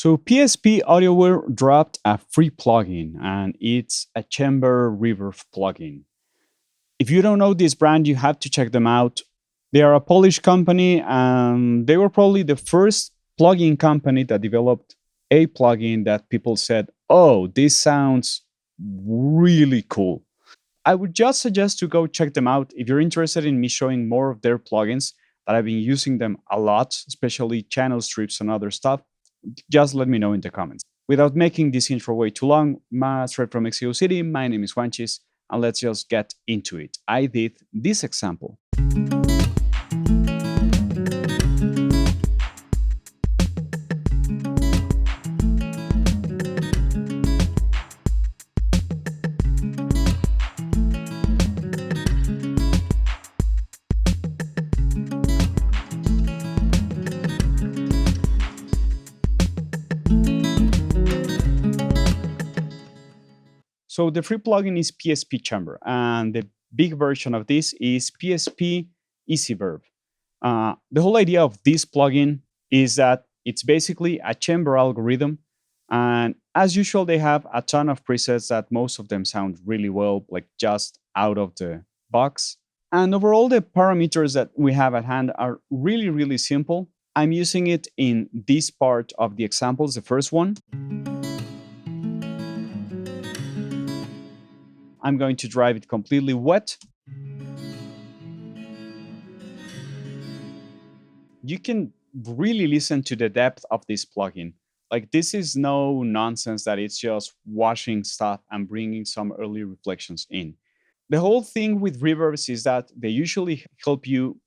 So PSP AudioWare dropped a free plugin, and it's a Chamber Reverb plugin. If you don't know this brand, you have to check them out. They are a Polish company, and they were probably the first plugin company that developed a plugin that people said, "Oh, this sounds really cool." I would just suggest to go check them out if you're interested in me showing more of their plugins that I've been using them a lot, especially channel strips and other stuff. Just let me know in the comments. Without making this intro way too long, straight from Mexico City, my name is Juanchis, and let's just get into it. I did this example. So the free plugin is PSP Chamber, and the big version of this is PSP Verb. The whole idea of this plugin is that it's basically a chamber algorithm, and as usual, they have a ton of presets that most of them sound really well, like just out of the box. And overall, the parameters that we have at hand are really, really simple. I'm using it in this part of the examples, the first one. I'm going to drive it completely wet. You can really listen to the depth of this plugin. Like, this is no nonsense that it's just washing stuff and bringing some early reflections in. The whole thing with reverbs is that they usually help you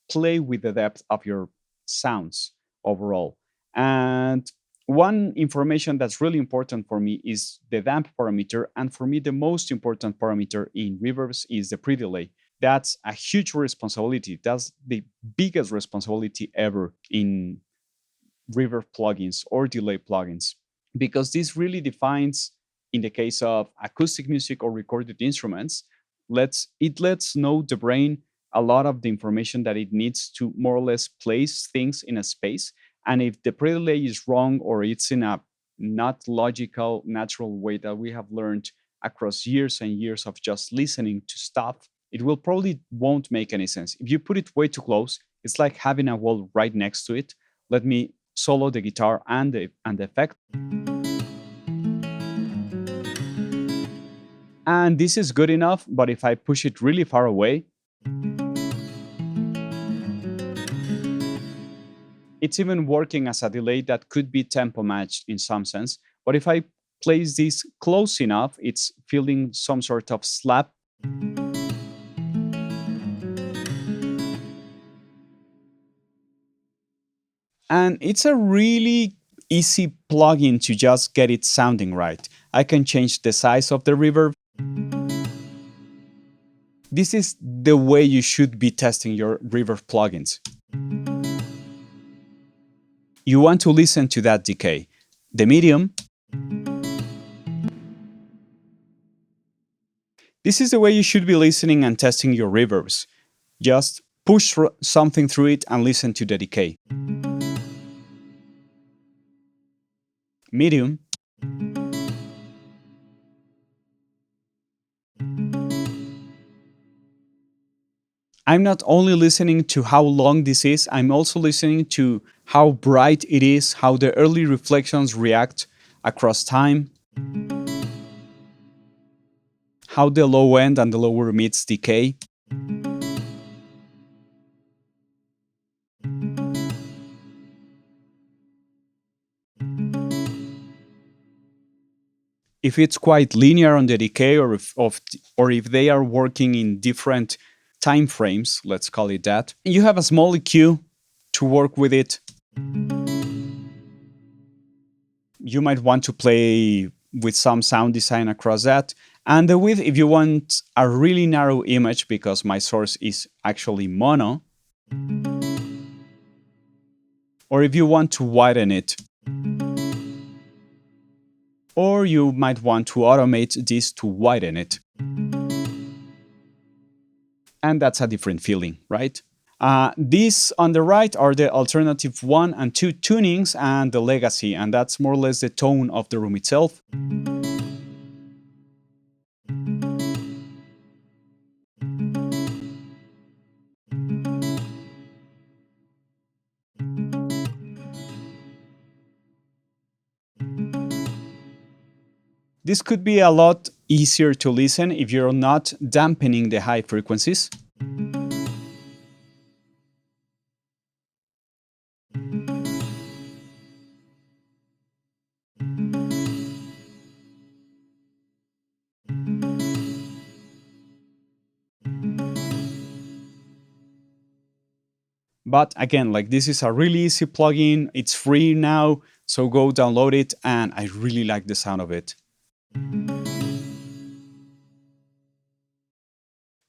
play with the depth of your sounds overall. And one information that's really important for me is the damp parameter. And for me, the most important parameter in reverbs is the pre-delay. That's a huge responsibility. That's the biggest responsibility ever in reverb plugins or delay plugins, because this really defines, in the case of acoustic music or recorded instruments, it lets know the brain a lot of the information that it needs to more or less place things in a space. And if the pre-delay is wrong, or it's in a not logical, natural way that we have learned across years and years of just listening to stuff, it will probably won't make any sense. If you put it way too close, it's like having a wall right next to it. Let me solo the guitar and the effect. And this is good enough, but if I push it really far away, it's even working as a delay that could be tempo matched in some sense. But if I place this close enough, it's feeling some sort of slap. And it's a really easy plugin to just get it sounding right. I can change the size of the reverb. This is the way you should be testing your reverb plugins. You want to listen to that decay. The medium. This is the way you should be listening and testing your reverbs. Just push something through it and listen to the decay. Medium. I'm not only listening to how long this is, I'm also listening to how bright it is, how the early reflections react across time, how the low end and the lower mids decay. If it's quite linear on the decay, or if they are working in different time frames, let's call it that, you have a small EQ to work with it. You might want to play with some sound design across that. And the width, if you want a really narrow image, because my source is actually mono, or if you want to widen it, or you might want to automate this to widen it. And that's a different feeling, right? These on the right are the alternative 1 and 2 tunings and the legacy, and that's more or less the tone of the room itself. This could be a lot easier to listen if you're not dampening the high frequencies. But again, like this is a really easy plugin. It's free now, so go download it, and I really like the sound of it.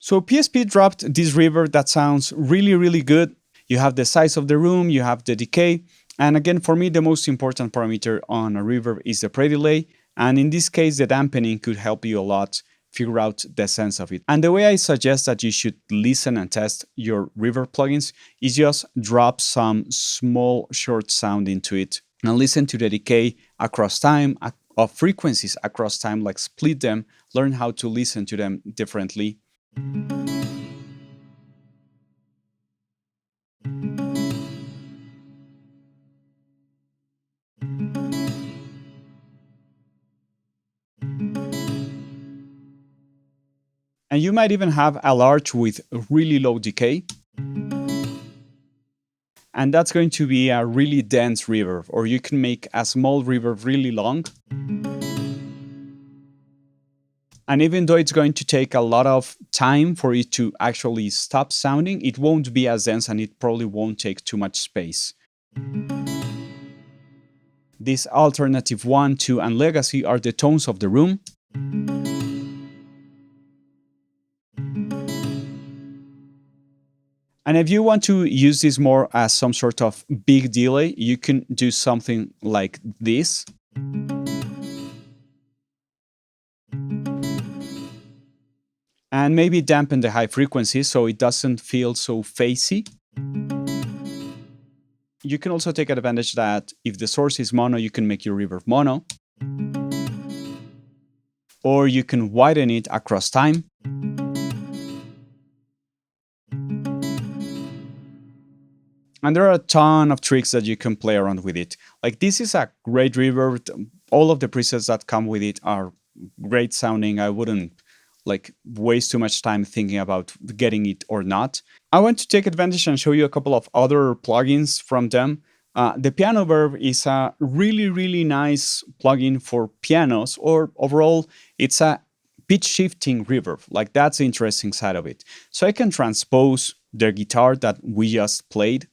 So PSP dropped this reverb that sounds really, really good. You have the size of the room, you have the decay, and again, for me, the most important parameter on a reverb is the pre-delay, and in this case, the dampening could help you a lot figure out the sense of it. And the way I suggest that you should listen and test your reverb plugins is just drop some small short sound into it and listen to the decay across time, of frequencies across time, like split them, learn how to listen to them differently. And you might even have a large with really low decay. And that's going to be a really dense reverb, or you can make a small reverb really long. And even though it's going to take a lot of time for it to actually stop sounding, it won't be as dense and it probably won't take too much space. These alternative 1, 2, and legacy are the tones of the room. And if you want to use this more as some sort of big delay, you can do something like this. And maybe dampen the high frequency so it doesn't feel so phasey. You can also take advantage that if the source is mono, you can make your reverb mono. Or you can widen it across time. And there are a ton of tricks that you can play around with it. Like this is a great reverb. All of the presets that come with it are great sounding. I wouldn't like waste too much time thinking about getting it or not. I want to take advantage and show you a couple of other plugins from them. The PianoVerb is a really, really nice plugin for pianos, or overall, it's a pitch shifting reverb. Like that's the interesting side of it. So I can transpose the guitar that we just played.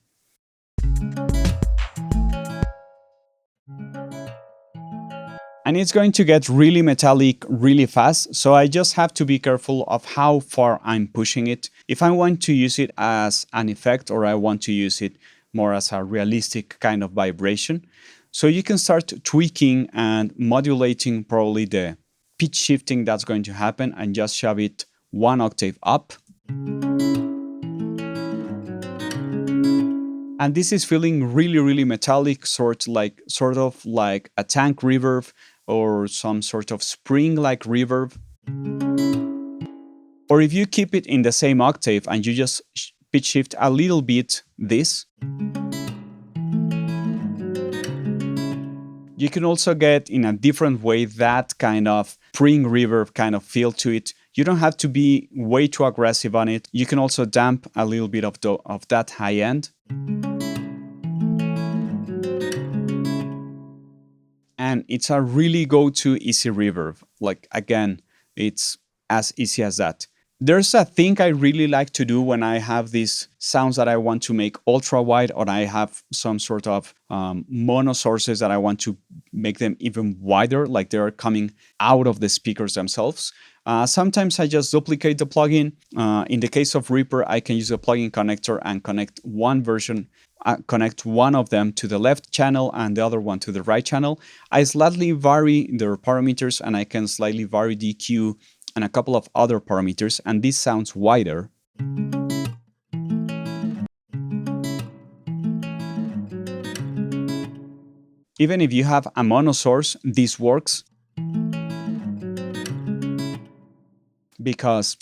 And it's going to get really metallic really fast, so I just have to be careful of how far I'm pushing it. If I want to use it as an effect, or I want to use it more as a realistic kind of vibration. So you can start tweaking and modulating probably the pitch shifting that's going to happen, and just shove it 1 octave up. And this is feeling really, really metallic, sort of like a tank reverb or some sort of spring-like reverb. Or if you keep it in the same octave and you just pitch shift a little bit this, you can also get in a different way that kind of spring reverb kind of feel to it. You don't have to be way too aggressive on it. You can also damp a little bit of that high end. And it's a really go-to easy reverb. Like again, it's as easy as that. There's a thing I really like to do when I have these sounds that I want to make ultra wide, or I have some sort of mono sources that I want to make them even wider, like they're coming out of the speakers themselves. Sometimes I just duplicate the plugin. In the case of Reaper, I can use a plugin connector and connect one version, connect one of them to the left channel and the other one to the right channel. I slightly vary their parameters, and I can slightly vary DQ and a couple of other parameters, and this sounds wider. Even if you have a mono source, this works because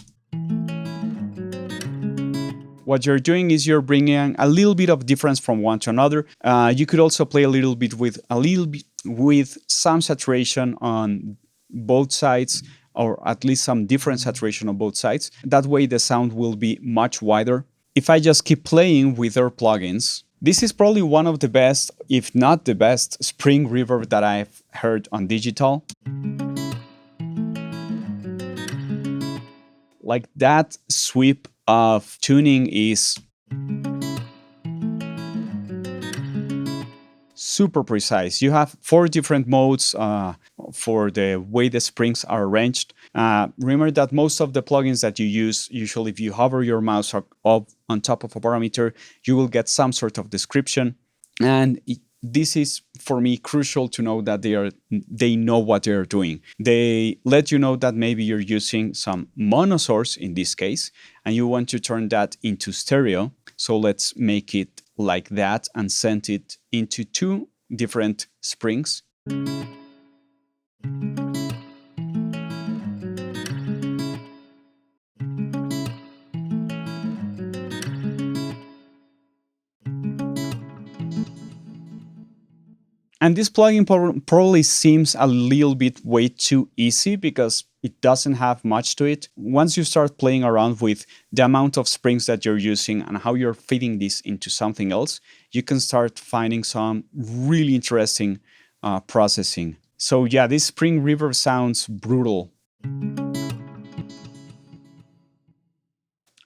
what you're doing is you're bringing a little bit of difference from one to another. You could also play a little bit with some saturation on both sides, or at least some different saturation on both sides. That way the sound will be much wider. If I just keep playing with their plugins, this is probably one of the best, if not the best, spring reverb that I've heard on digital. Like that sweep of tuning is super precise. You have 4 different modes for the way the springs are arranged. Remember that most of the plugins that you use, usually if you hover your mouse up on top of a parameter, you will get some sort of description. And this is, for me, crucial to know that they know what they're doing. They let you know that maybe you're using some mono source in this case, and you want to turn that into stereo. So let's make it like that and send it into 2 different springs. And this plugin probably seems a little bit way too easy because it doesn't have much to it. Once you start playing around with the amount of springs that you're using and how you're fitting this into something else, you can start finding some really interesting processing. So yeah, this spring reverb sounds brutal.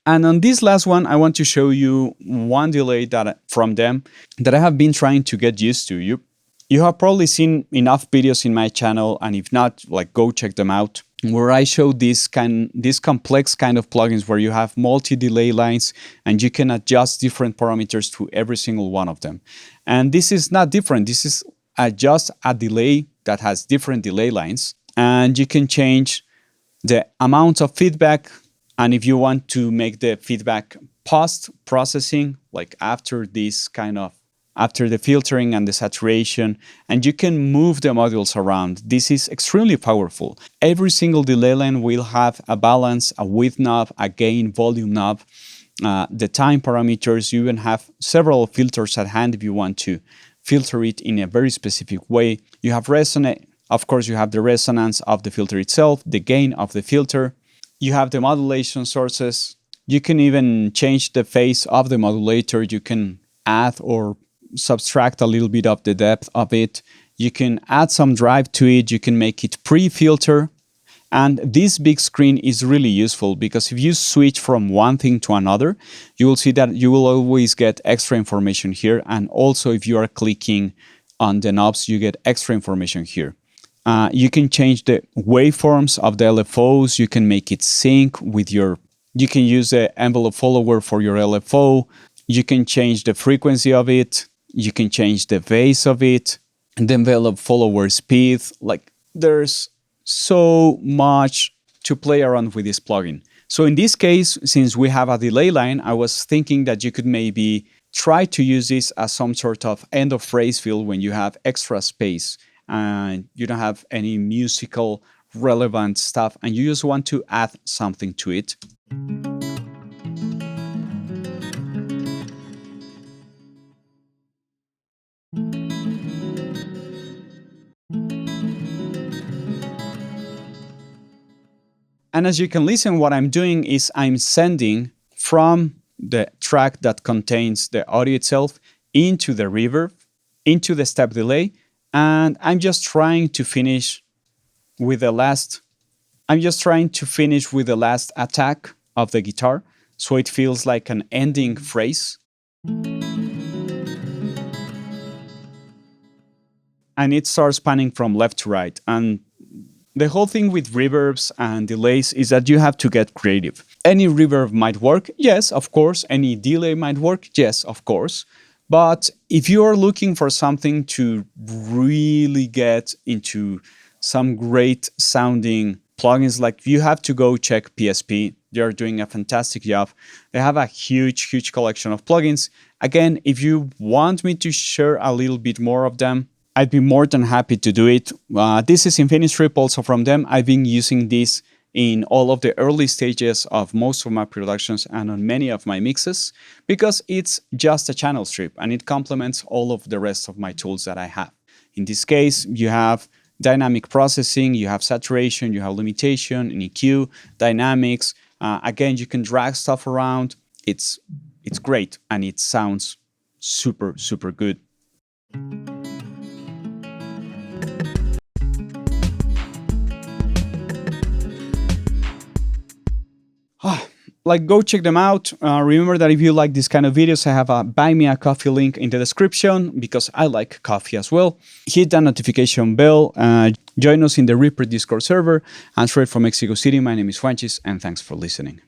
And on this last one, I want to show you one delay from them that I have been trying to get used to. You have probably seen enough videos in my channel, and if not, like, go check them out, where I show this complex kind of plugins where you have multi-delay lines and you can adjust different parameters to every single one of them. And this is not different. This is just a delay that has different delay lines, and you can change the amount of feedback. And if you want to make the feedback post-processing, like after the filtering and the saturation, and you can move the modules around. This is extremely powerful. Every single delay line will have a balance, a width knob, a gain volume knob, the time parameters. You even have several filters at hand if you want to filter it in a very specific way. You have resonance. Of course, you have the resonance of the filter itself, the gain of the filter. You have the modulation sources. You can even change the phase of the modulator. You can add or subtract a little bit of the depth of it. You can add some drive to it. You can make it pre-filter. And this big screen is really useful because if you switch from one thing to another, you will see that you will always get extra information here. And also, if you are clicking on the knobs, you get extra information here. You can change the waveforms of the LFOs. You can make it sync with you can use the envelope follower for your LFO. You can change the frequency of it. You can change the phase of it, and the envelope follower speed. Like, there's so much to play around with this plugin. So in this case, since we have a delay line, I was thinking that you could maybe try to use this as some sort of end of phrase fill when you have extra space and you don't have any musical relevant stuff and you just want to add something to it. And as you can listen, what I'm doing is I'm sending from the track that contains the audio itself into the reverb, into the step delay, and I'm just trying to finish with the last attack of the guitar, so it feels like an ending phrase. And it starts panning from left to right. And the whole thing with reverbs and delays is that you have to get creative. Any reverb might work, yes, of course. Any delay might work, yes, of course. But if you are looking for something to really get into some great sounding plugins, like, you have to go check PSP. They are doing a fantastic job. They have a huge collection of plugins. Again, if you want me to share a little bit more of them, I'd be more than happy to do it. This is Infinistrip, also from them. I've been using this in all of the early stages of most of my productions and on many of my mixes because it's just a channel strip and it complements all of the rest of my tools that I have. In this case, you have dynamic processing, you have saturation, you have limitation, an EQ, dynamics. Again, you can drag stuff around. It's great and it sounds super, super good. Like, go check them out. Remember that if you like this kind of videos, I have a buy me a coffee link in the description because I like coffee as well. Hit that notification bell. Join us in the Reaper Discord server. I'm straight from Mexico City. My name is Juanchis, and thanks for listening.